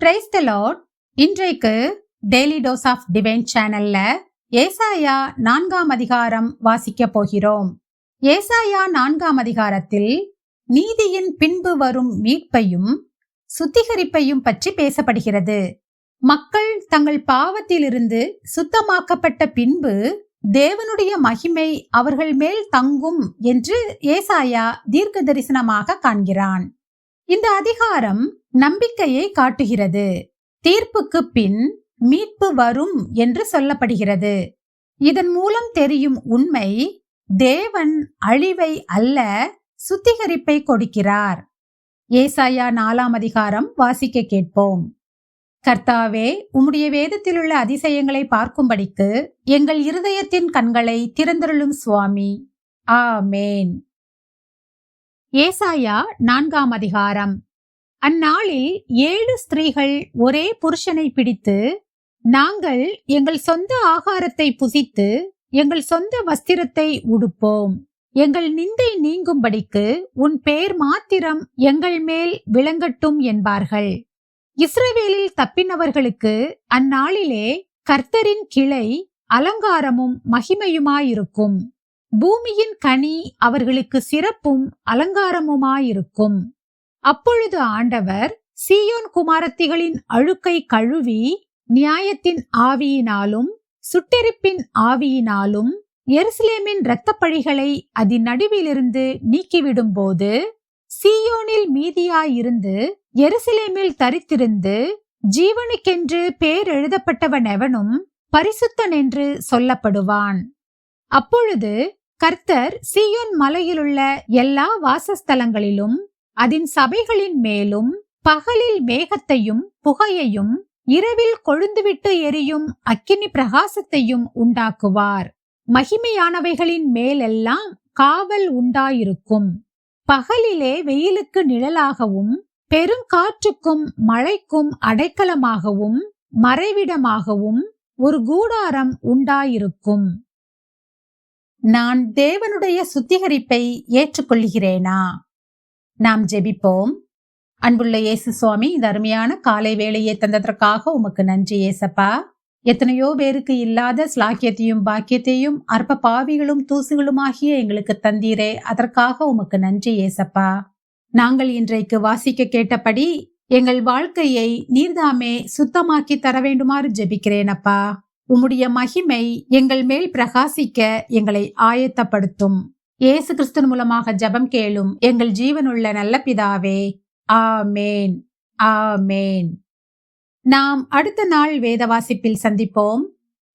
Praise the Lord. இன்றைக்கு daily dose of divine சேனல்ல ஏசாயா 4ஆம் அதிகாரம் வாசிக்க போகிறோம். ஏசாயா 4ஆம் அதிகாரத்தில் நீதியின் பின்பு வரும் மீட்பையும் சுத்திகரிப்பையும் பற்றி பேசப்படுகிறது. மக்கள் தங்கள் பாவத்திலிருந்து சுத்தமாக்கப்பட்ட பின்பு தேவனுடைய மகிமை அவர்கள் மேல் தங்கும் என்று ஏசாயா தீர்க்க தரிசனமாக காண்கிறான். இந்த அதிகாரம் நம்பிக்கையை காட்டுகிறது. தீர்ப்புக்கு பின் மீட்பு வரும் என்று சொல்லப்படுகிறது. இதன் மூலம் தெரியும் உண்மை, தேவன் அழிவை அல்ல சுத்திகரிப்பை கொடுக்கிறார். ஏசாயா 4ஆம் அதிகாரம் வாசிக்க கேட்போம். கர்த்தாவே, உம்முடைய வேதத்திலுள்ள அதிசயங்களை பார்க்கும்படிக்கு எங்கள் இருதயத்தின் கண்களை திறந்தருளும் சுவாமி. ஆமேன். ஏசாயா 4ஆம் அதிகாரம். அந்நாளில் 7 ஸ்திரீகள் ஒரே புருஷனை பிடித்து, நாங்கள் எங்கள் சொந்த ஆகாரத்தை புசித்து எங்கள் சொந்த வஸ்திரத்தை உடுப்போம், எங்கள் நிந்தை நீங்கும்படிக்கு உன் பேர் மாத்திரம் எங்கள் மேல் விளங்கட்டும் என்பார்கள். இஸ்ரவேலில் தப்பினவர்களுக்கு அந்நாளிலே கர்த்தரின் கிளை அலங்காரமும் மகிமையுமாயிருக்கும். பூமியின் கனி அவர்களுக்கு சிறப்பும் அலங்காரமுமாயிருக்கும். அப்பொழுது ஆண்டவர் சீயோன் குமாரத்திகளின் அழுக்கை கழுவி நியாயத்தின் ஆவியினாலும் சுட்டெரிப்பின் ஆவியினாலும் எருசலேமின் இரத்தப்பழிகளை அதன் நடுவிலிருந்து நீக்கிவிடும் போது, சீயோனில் மீதியாயிருந்து எருசலேமில் தரித்திருந்து ஜீவனுக்கென்று பேர் எழுதப்பட்டவன் எவனும் பரிசுத்தன் என்று சொல்லப்படுவான். அப்பொழுது கர்த்தர் சீயோன் மலையிலுள்ள எல்லா வாசஸ்தலங்களிலும் அதன் சபைகளின் மேலும் பகலில் மேகத்தையும் புகையையும் இரவில் கொழுந்துவிட்டு எரியும் அக்கினி பிரகாசத்தையும் உண்டாக்குவார். மகிமையானவைகளின் மேலெல்லாம் காவல் உண்டாயிருக்கும். பகலிலே வெயிலுக்கு நிழலாகவும் பெருங்காற்றுக்கும் மழைக்கும் அடைக்கலமாகவும் மறைவிடமாகவும் ஒரு கூடாரம் உண்டாயிருக்கும். நான் தேவனுடைய சுத்திகரிப்பை ஏற்றுக்கொள்கிறேனா? நாம் ஜெபிப்போம். அன்புள்ள இயேசு சுவாமி, இந்த அருமையான காலை வேளையை தந்ததற்காக உமக்கு நன்றி ஏசப்பா. எத்தனையோ பேருக்கு இல்லாத ஸ்லாக்கியத்தையும் பாக்கியத்தையும் அற்ப பாவிகளும் தூசுகளுமாகிய எங்களுக்கு தந்தீரே, அதற்காக உமக்கு நன்றி ஏசப்பா. நாங்கள் இன்றைக்கு வாசிக்க கேட்டபடி எங்கள் வாழ்க்கையை நீர்தாமே சுத்தமாக்கி தர வேண்டுமாறு ஜெபிக்கிறேனப்பா. உம்முடைய மகிமை எங்கள் மேல் பிரகாசிக்க எங்களை ஆயத்தப்படுத்தும். இயேசு கிறிஸ்து மூலமாக ஜெபம் கேளும் எங்கள் ஜீவனுள்ள நல்ல பிதாவே. ஆமேன், ஆமேன். நாம் அடுத்த நாள் வேத வாசிப்பில் சந்திப்போம்.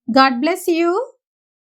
God bless you.